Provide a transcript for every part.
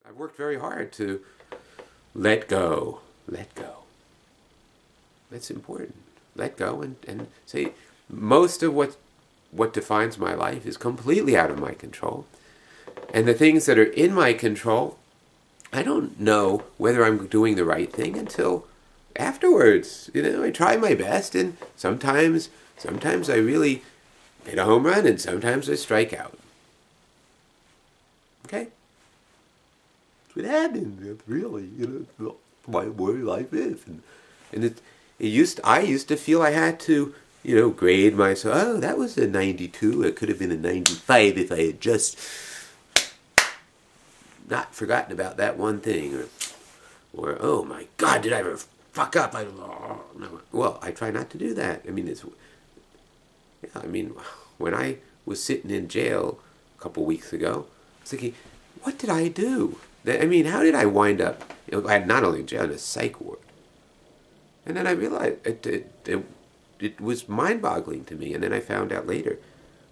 I've worked very hard to let go. Let go. That's important. Let go and say, most of what defines my life is completely out of my control. And the things that are in my control, I don't know whether I'm doing the right thing until afterwards. You know, I try my best, and sometimes I really hit a home run, and sometimes I strike out. Okay? That's what happens. That's really, you know, my life is. And I used to feel I had to, you know, grade myself. Oh, that was a 92. It could have been a 95 if I had just not forgotten about that one thing. Or oh my God, did I ever fuck up? No. Well, I try not to do that. I mean, when I was sitting in jail a couple weeks ago, I was thinking, what did I do? I mean, how did I wind up? You know, I had not only in jail, in a psych ward. And then I realized it was mind-boggling to me. And then I found out later,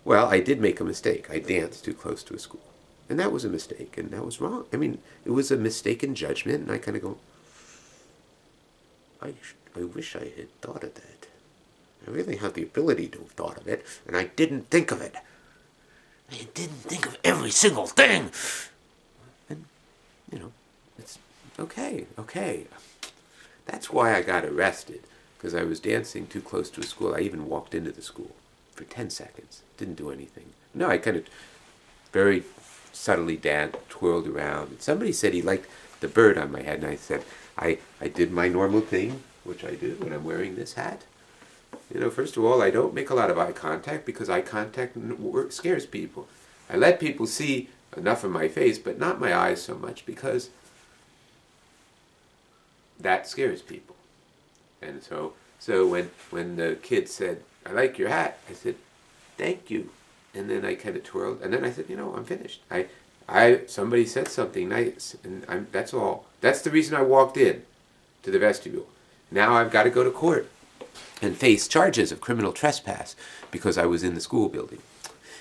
well, I did make a mistake. I danced too close to a school. And that was a mistake, and that was wrong. I mean, it was a mistaken judgment, and I kind of go, I wish I had thought of that. I really have the ability to have thought of it, and I didn't think of it. I didn't think of every single thing. And, you know, it's okay. That's why I got arrested, because I was dancing too close to a school. I even walked into the school for 10 seconds. Didn't do anything. No, I kind of very subtly danced, twirled around. And somebody said he liked the bird on my head, and I said, I did my normal thing, which I do when I'm wearing this hat. You know, first of all, I don't make a lot of eye contact, because eye contact scares people. I let people see enough of my face, but not my eyes so much, because that scares people. And so when the kid said, I like your hat, I said, thank you. And then I kind of twirled, and then I said, you know, I'm finished. Somebody said something nice, and that's all. That's the reason I walked in to the vestibule. Now I've got to go to court and face charges of criminal trespass because I was in the school building.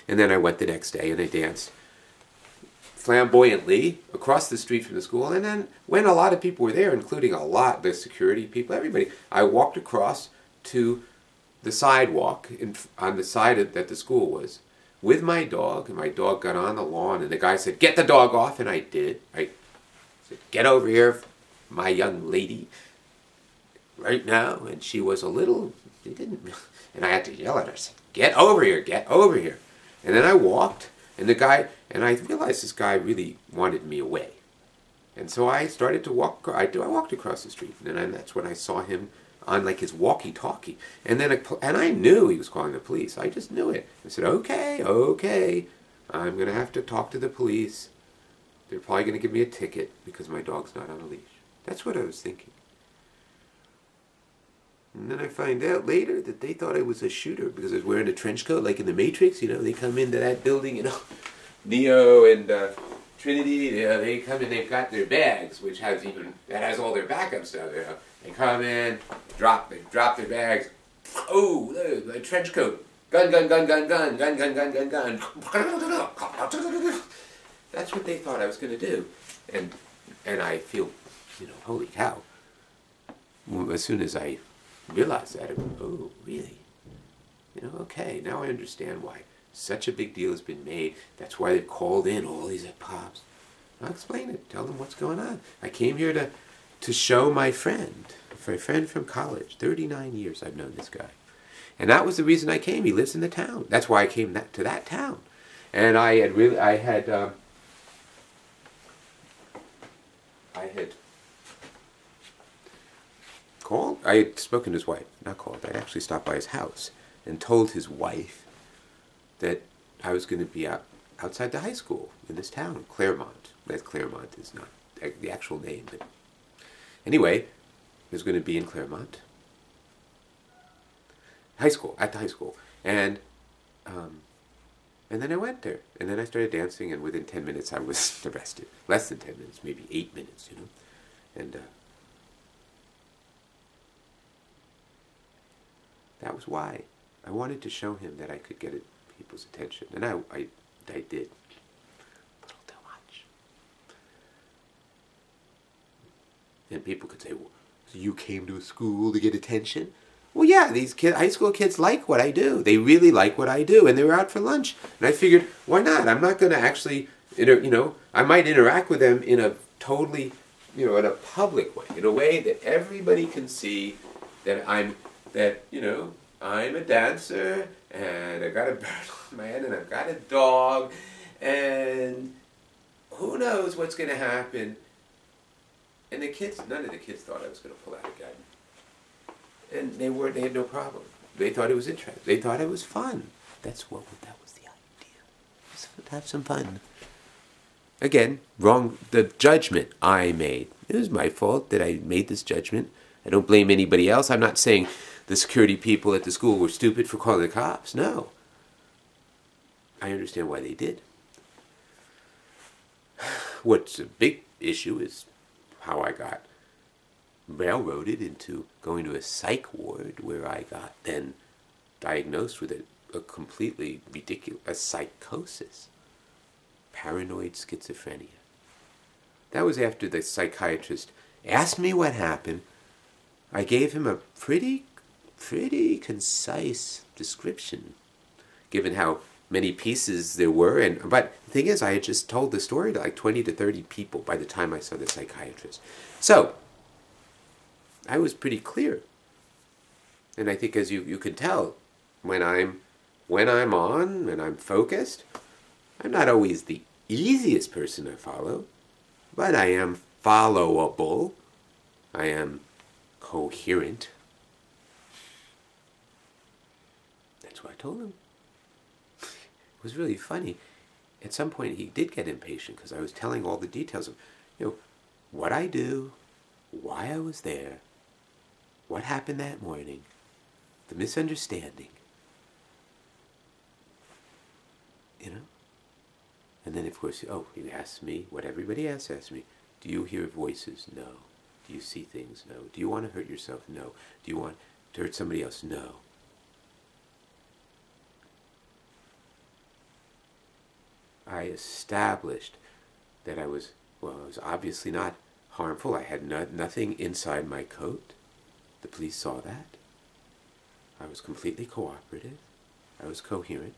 And then I went the next day and I danced flamboyantly across the street from the school. And then when a lot of people were there, including the security people, everybody, I walked across to the sidewalk on the side that the school was with my dog, and my dog got on the lawn, and the guy said, get the dog off, and I did. I said, get over here, my young lady, right now. And she was a little, and I had to yell at her, say, get over here, get over here. And then I walked, and I realized this guy really wanted me away. And so I started to walk, I walked across the street, and then that's when I saw him on like his walkie-talkie. And then I knew he was calling the police. I just knew it. I said, okay, I'm going to have to talk to the police. They're probably going to give me a ticket because my dog's not on a leash. That's what I was thinking. And then I find out later that they thought I was a shooter because I was wearing a trench coat like in the Matrix. You know, they come into that building, you know, Neo and Trinity, you know, they come in, they've got their bags, which has all their backup stuff, you know. They come in, drop their bags. Oh, the trench coat. Gun. That's what they thought I was going to do. And I feel, you know, holy cow. As soon as I realized that, oh, really? You know, okay, now I understand why such a big deal has been made. That's why they've called in all these pops. I'll explain it. Tell them what's going on. I came here to show my friend from college. 39 years I've known this guy. And that was the reason I came. He lives in the town. That's why I came to that town. And I had called. I had spoken to his wife. Not called. I'd actually stopped by his house and told his wife that I was going to be outside the high school in this town, Clairmont. That Clairmont is not the actual name, but anyway, I was going to be in Clairmont at the high school, and then I went there, and then I started dancing, and within 10 minutes I was arrested. Less than 10 minutes, maybe 8 minutes, you know, and that was why I wanted to show him that I could get people's attention, and I did. A little too much. you came to a school to get attention? Well, yeah, these high school kids like what I do. They really like what I do, and they were out for lunch. And I figured, why not? I'm not going to actually, I might interact with them in a totally, in a public way, in a way that everybody can see that I'm a dancer, and I got a bird on my head, and I've got a dog, and who knows what's going to happen. And none of the kids thought I was going to pull out a gun. And they had no problem. They thought it was interesting. They thought it was fun. That was the idea. Just have some fun. Again, wrong, the judgment I made. It was my fault that I made this judgment. I don't blame anybody else. I'm not saying the security people at the school were stupid for calling the cops. No. I understand why they did. What's a big issue is how I got railroaded into going to a psych ward, where I got then diagnosed with a completely ridiculous psychosis, paranoid schizophrenia. That was after the psychiatrist asked me what happened. I gave him a pretty concise description, given how many pieces there were. But the thing is, I had just told the story to like 20 to 30 people by the time I saw the psychiatrist. So I was pretty clear. And I think, as you can tell, when I'm on and I'm focused, I'm not always the easiest person to follow, but I am followable. I am coherent. That's what I told him. It was really funny. At some point, he did get impatient because I was telling all the details of, what I do, why I was there, what happened that morning, the misunderstanding, And then, of course, he asked me what everybody else asked me. Do you hear voices? No. Do you see things? No. Do you want to hurt yourself? No. Do you want to hurt somebody else? No. I established that I was obviously not harmful. I had nothing inside my coat. The police saw that. I was completely cooperative. I was coherent.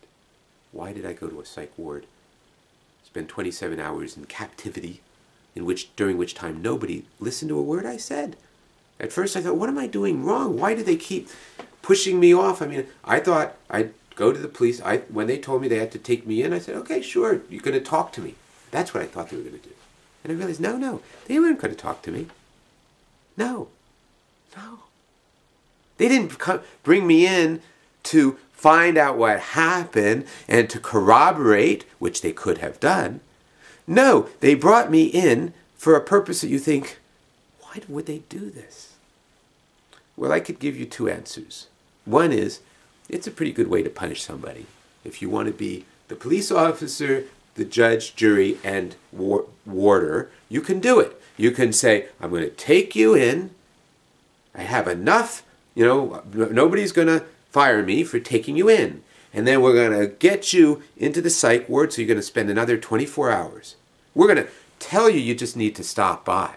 Why did I go to a psych ward, spend 27 hours in captivity, during which time nobody listened to a word I said? At first I thought, what am I doing wrong? Why do they keep pushing me off? I mean, I thought I'd go to the police. When they told me they had to take me in, I said, okay, sure, you're going to talk to me. That's what I thought they were going to do. And I realized, no, they weren't going to talk to me. No. They didn't bring me in to find out what happened and to corroborate, which they could have done. No, they brought me in for a purpose that you think, why would they do this? Well, I could give you two answers. One is, it's a pretty good way to punish somebody. If you want to be the police officer, the judge, jury, and warder, you can do it. You can say, I'm going to take you in. I have enough, nobody's going to fire me for taking you in. And then we're going to get you into the psych ward, so you're going to spend another 24 hours. We're going to tell you just need to stop by.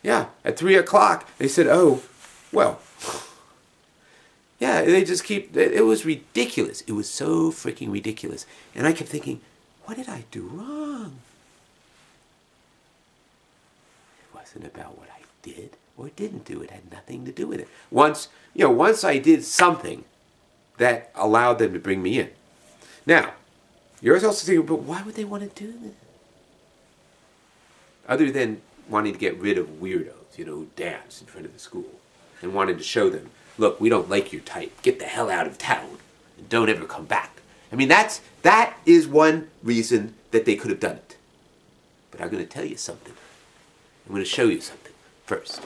Yeah, at 3 o'clock, they said, yeah, they just it was ridiculous. It was so freaking ridiculous. And I kept thinking, what did I do wrong? It wasn't about what I did or didn't do. It had nothing to do with it. Once I did something that allowed them to bring me in. Now, you're also thinking, but why would they want to do this? Other than wanting to get rid of weirdos, who dance in front of the school, and wanted to show them, look, we don't like your type. Get the hell out of town and don't ever come back. I mean, that is one reason that they could have done it. But I'm going to tell you something. I'm going to show you something first.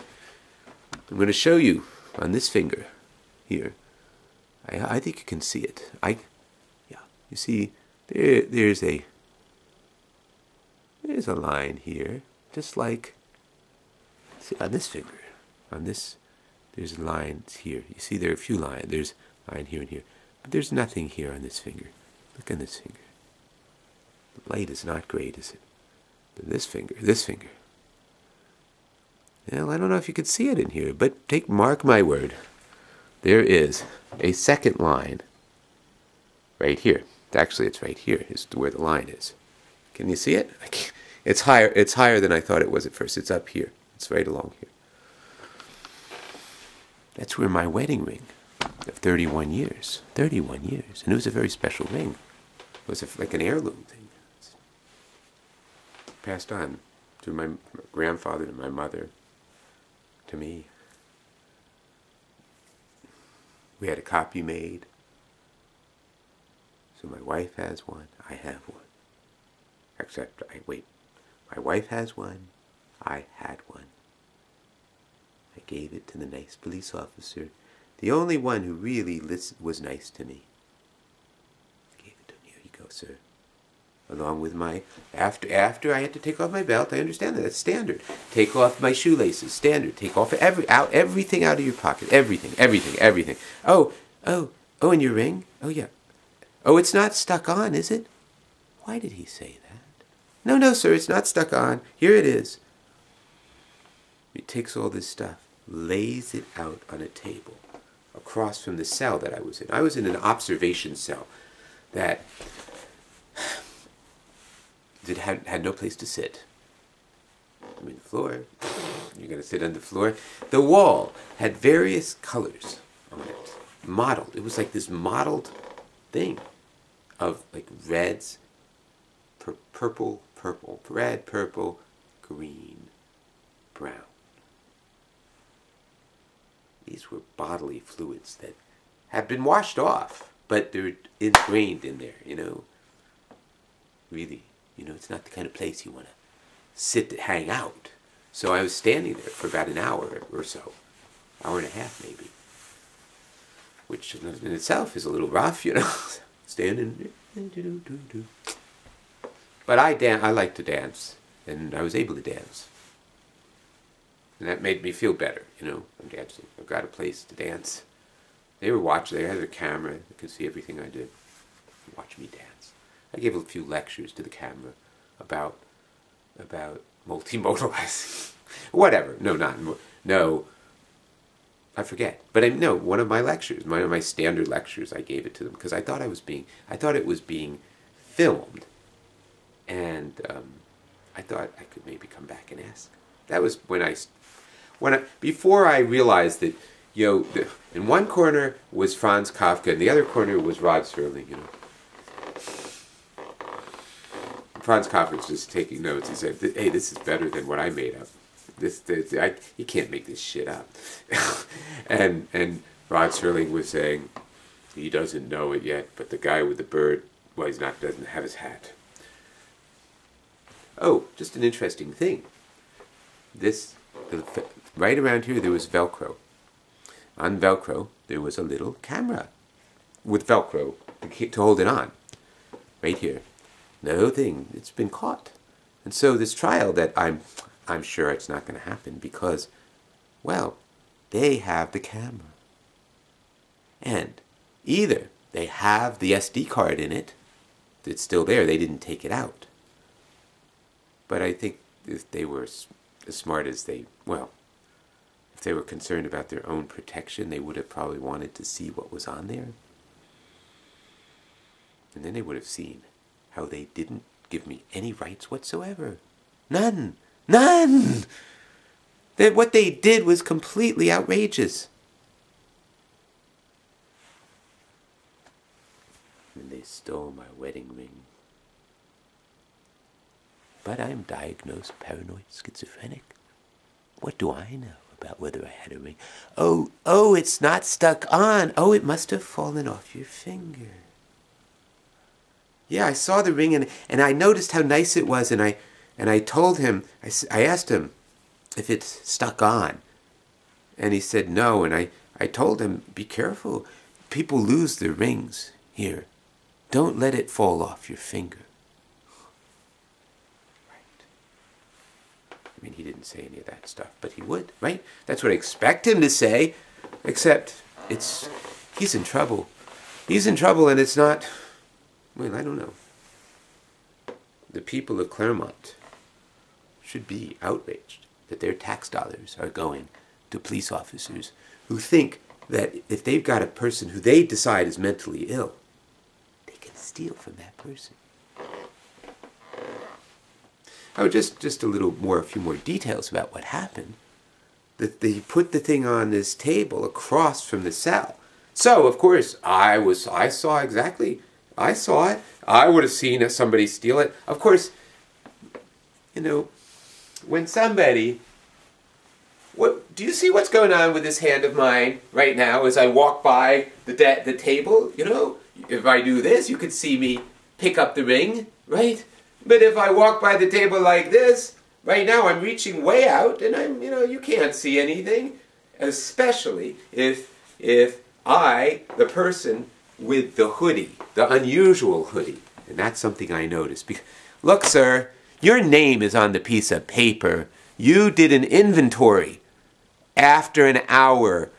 I'm going to show you on this finger here. I think you can see it. You see, there's a line here, just like, see, on this finger, there's lines here. You see, there are a few lines. There's a line here and here. But there's nothing here on this finger. Look on this finger. The light is not great, is it? But this finger, Well, I don't know if you can see it in here, but mark my word. There is a second line right here. Actually, it's right here is where the line is. Can you see it? It's higher. It's higher than I thought it was at first. It's up here. It's right along here. That's where my wedding ring of 31 years. 31 years. And it was a very special ring. It was like an heirloom thing. It's passed on to my grandfather, to my mother, to me. We had a copy made. So my wife has one. I have one. Except, wait. My wife has one. I had one. I gave it to the nice police officer, the only one who really was nice to me. I gave it to him. Here you go, sir. Along with my, after I had to take off my belt, I understand that. That's standard. Take off my shoelaces. Standard. Take off everything out of your pocket. Everything. Oh, and your ring? Oh, yeah. Oh, it's not stuck on, is it? Why did he say that? No, sir, it's not stuck on. Here it is. He takes all this stuff, lays it out on a table across from the cell that I was in. I was in an observation cell that had no place to sit. I mean, the floor, you're going to sit on the floor. The wall had various colors on it, modeled. It was like this modeled thing of like reds, purple, red, purple, green, brown. These were bodily fluids that had been washed off, but they're ingrained in there, you know. Really, you know, it's not the kind of place you want to sit and hang out. So I was standing there for about an hour or so, hour and a half maybe, which in itself is a little rough, you know, standing. But I like to dance, and I was able to dance. And that made me feel better, you know, I'm dancing. I've got a place to dance. They were watching, they had a camera, they could see everything I did. Watch me dance. I gave a few lectures to the camera about multimodalizing. Whatever. No, I forget. But one of my lectures, one of my standard lectures, I gave it to them because I thought it was being filmed. And I thought I could maybe come back and ask. That was before I realized that, you know, in one corner was Franz Kafka, and the other corner was Rod Serling, you know. Franz Kafka was just taking notes. He said, "Hey, this is better than what I made up. You can't make this shit up." and Rod Serling was saying, he doesn't know it yet, but the guy with the bird, well, doesn't have his hat. Oh, just an interesting thing. Right around here there was Velcro. On Velcro there was a little camera with Velcro to hold it on. Right here. No thing. It's been caught. And so this trial that I'm sure it's not going to happen because, well, they have the camera. And either they have the SD card in it, it's still there, they didn't take it out. But I think if they were as smart as if they were concerned about their own protection, they would have probably wanted to see what was on there. And then they would have seen how they didn't give me any rights whatsoever. None! None! That what they did was completely outrageous. And they stole my wedding ring. But I am diagnosed paranoid schizophrenic. What do I know about whether I had a ring? Oh, it's not stuck on. Oh, it must have fallen off your finger. Yeah, I saw the ring and I noticed how nice it was, and I told him, I asked him if it's stuck on. And he said no, and I told him, be careful. People lose their rings here. Don't let it fall off your finger. I mean, he didn't say any of that stuff, but he would, right? That's what I expect him to say, except he's in trouble. He's in trouble, and it's not, well, I don't know. The people of Clairmont should be outraged. that their tax dollars are going to police officers who think that if they've got a person who they decide is mentally ill, they can steal from that person. Oh, just a little more, a few more details about what happened. That they put the thing on this table across from the cell. So, of course, I saw exactly, I saw it. I would have seen somebody steal it. Of course, you know, when somebody, do you see what's going on with this hand of mine right now as I walk by the table? You know, if I do this, you could see me pick up the ring, right? But if I walk by the table like this, right now I'm reaching way out and I'm, you know, you can't see anything. Especially if I, the person with the hoodie, the unusual hoodie. And that's something I noticed. Look, sir, your name is on the piece of paper. You did an inventory after an hour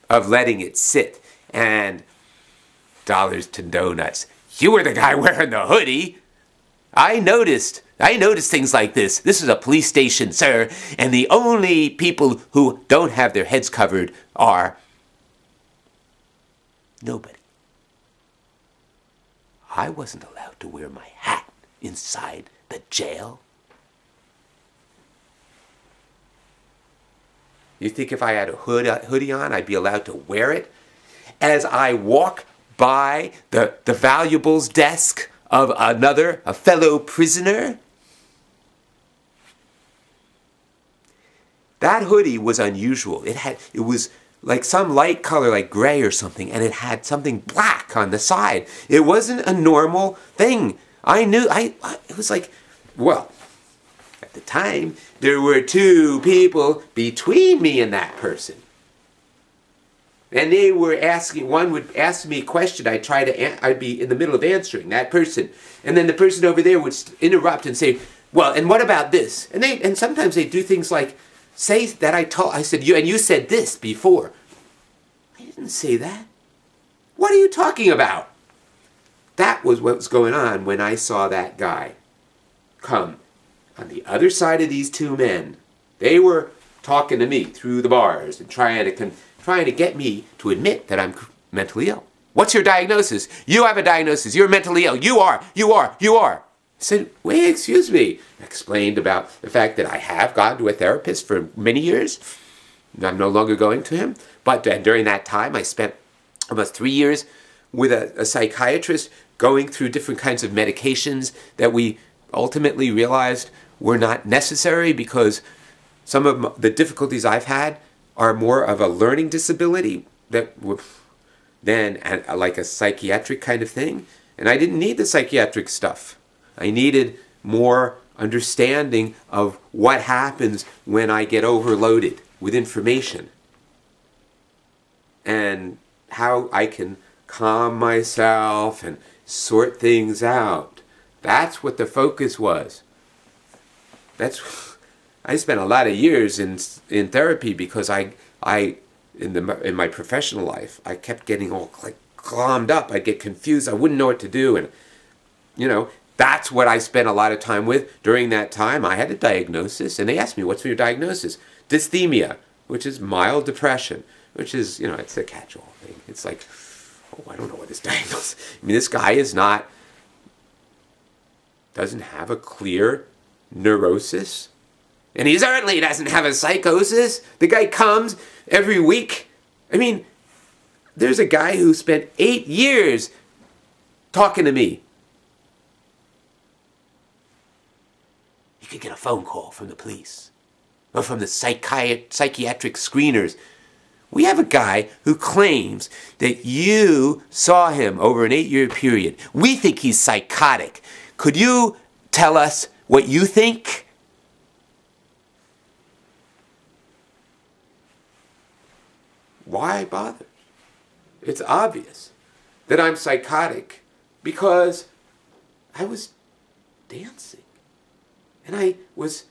of letting it sit. And dollars to donuts. You were the guy wearing the hoodie. I noticed things like this. This is a police station, sir, and the only people who don't have their heads covered are nobody. I wasn't allowed to wear my hat inside the jail. You think if I had a hoodie on, I'd be allowed to wear it? As I walk by the valuables desk of a fellow prisoner? That hoodie was unusual. It was like some light color, like gray or something, and it had something black on the side. It wasn't a normal thing. I knew, it was like, well, at the time, there were two people between me and that person. And they were asking, one would ask me a question, I'd be in the middle of answering that person. And then the person over there would interrupt and say, well, and what about this? And sometimes they do things like, say that I said, you said this before. I didn't say that. What are you talking about? That was what was going on when I saw that guy come on the other side of these two men. They were talking to me through the bars and trying to get me to admit that I'm mentally ill. What's your diagnosis? You have a diagnosis. You're mentally ill. You are. I said, wait, excuse me. I explained about the fact that I have gone to a therapist for many years. I'm no longer going to him. But during that time, I spent almost 3 years with a psychiatrist going through different kinds of medications that we ultimately realized were not necessary because some of the difficulties I've had are more of a learning disability than like a psychiatric kind of thing. And I didn't need the psychiatric stuff. I needed more understanding of what happens when I get overloaded with information. And how I can calm myself and sort things out. That's what the focus was. I spent a lot of years in therapy because in my professional life, I kept getting all like glommed up. I'd get confused. I wouldn't know what to do. And, you know, that's what I spent a lot of time with. During that time, I had a diagnosis. And they asked me, what's your diagnosis? Dysthymia, which is mild depression, which is, you know, it's a catch-all thing. It's like, oh, I don't know what this diagnosis. I mean, this guy doesn't have a clear neurosis. And he certainly doesn't have a psychosis. The guy comes every week. I mean, there's a guy who spent 8 years talking to me. You could get a phone call from the police or from the psychiatric screeners. We have a guy who claims that you saw him over an 8-year period. We think he's psychotic. Could you tell us what you think? Why bother? It's obvious that I'm psychotic because I was dancing. And I was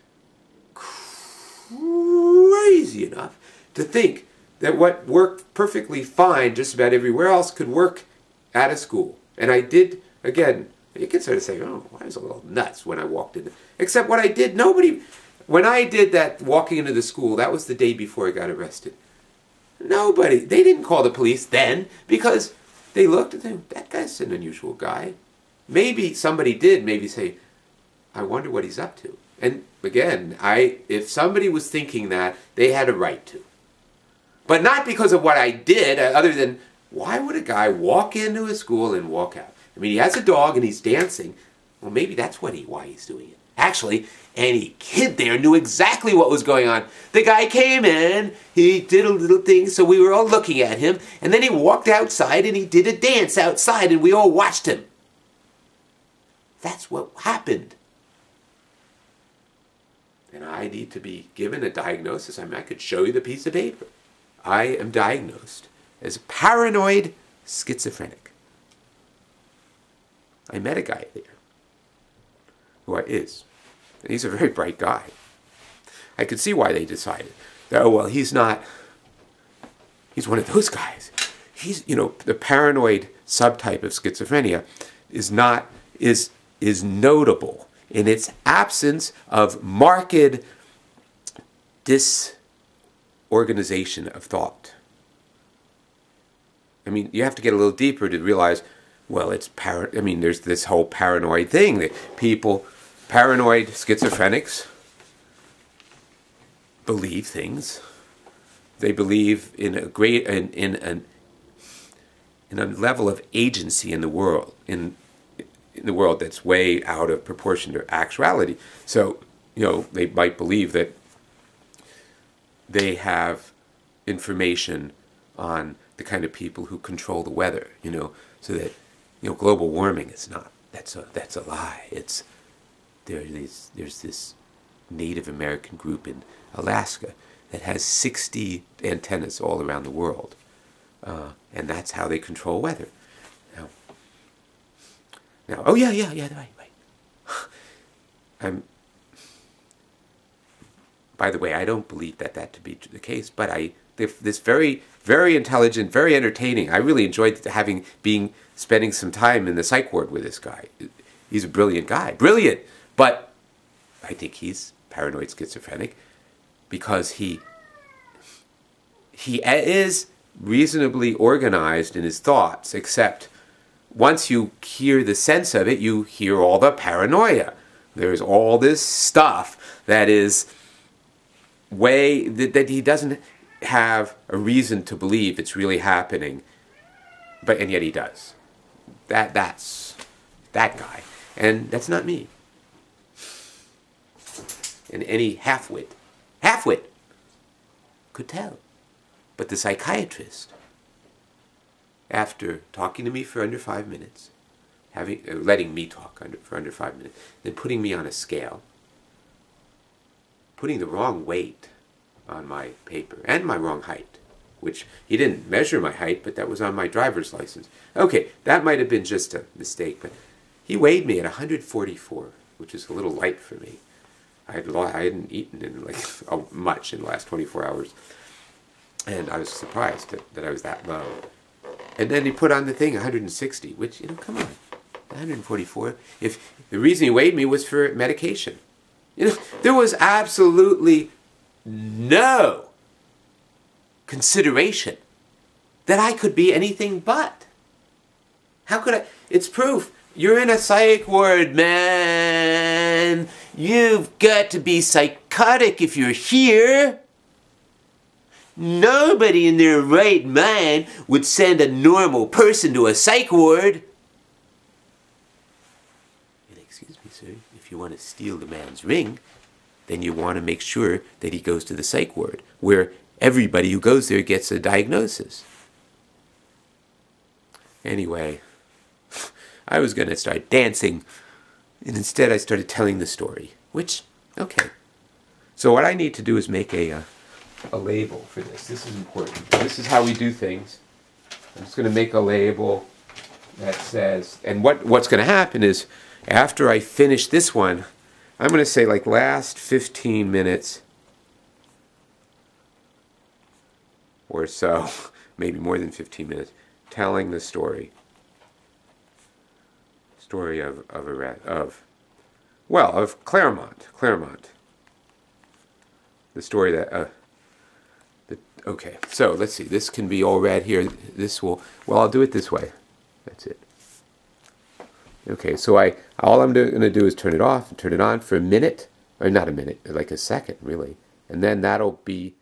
crazy enough to think that what worked perfectly fine just about everywhere else could work at a school. And I did, again, you can sort of say, oh, I was a little nuts when I walked in. Except what I did, when I did that walking into the school, that was the day before I got arrested. Nobody, they didn't call the police then because they looked at them, that guy's an unusual guy. Maybe somebody did maybe say, I wonder what he's up to. And again, if somebody was thinking that, they had a right to. But not because of what I did, other than, why would a guy walk into a school and walk out? I mean, he has a dog and he's dancing. Well, maybe that's why he's doing it. Actually, any kid there knew exactly what was going on. The guy came in, he did a little thing, so we were all looking at him, and then he walked outside and he did a dance outside, and we all watched him. That's what happened. And I need to be given a diagnosis. I mean, I could show you the piece of paper. I am diagnosed as paranoid schizophrenic. I met a guy there who is. And he's a very bright guy. I could see why they decided that, oh, well, he's one of those guys. He's, the paranoid subtype of schizophrenia is notable in its absence of marked disorganization of thought. I mean, you have to get a little deeper to realize, well, there's this whole paranoid thing that paranoid schizophrenics believe things. They believe in a level of agency in the world, in the world that's way out of proportion to actuality. So, they might believe that they have information on the kind of people who control the weather, so that, global warming is not, that's a lie. There's this Native American group in Alaska that has 60 antennas all around the world. And that's how they control weather. Now, oh yeah, right. By the way, I don't believe that to be the case, but this very, very intelligent, very entertaining. I really enjoyed spending some time in the psych ward with this guy. He's a brilliant guy, brilliant. But I think he's paranoid schizophrenic because he is reasonably organized in his thoughts, except once you hear the sense of it, you hear all the paranoia. There's all this stuff that is that he doesn't have a reason to believe it's really happening, and yet he does. That's that guy, and that's not me. And any half-wit could tell. But the psychiatrist, after talking to me for under 5 minutes, letting me talk for under 5 minutes, then putting me on a scale, putting the wrong weight on my paper, and my wrong height, which he didn't measure my height, but that was on my driver's license. Okay, that might have been just a mistake, but he weighed me at 144, which is a little light for me. I hadn't eaten in much in the last 24 hours. And I was surprised that I was that low. And then he put on the thing 160, which, come on, 144. If the reason he weighed me was for medication. There was absolutely no consideration that I could be anything but. How could I? It's proof. You're in a psych ward, man. You've got to be psychotic if you're here. Nobody in their right mind would send a normal person to a psych ward. And excuse me, sir, if you want to steal the man's ring, then you want to make sure that he goes to the psych ward, where everybody who goes there gets a diagnosis. Anyway, I was going to start dancing, and instead I started telling the story, which, okay. So what I need to do is make a label for this. This is important. This is how we do things. I'm just going to make a label that says, and what's going to happen is, after I finish this one, I'm going to say last 15 minutes or so, maybe more than 15 minutes, telling the story of Clairmont. the story that, okay, so let's see, this can be all read here. This will, well, I'll do it this way. That's it. Okay, so all I'm going to do is turn it off and turn it on for a minute, or not a minute, like a second, really. And then that'll be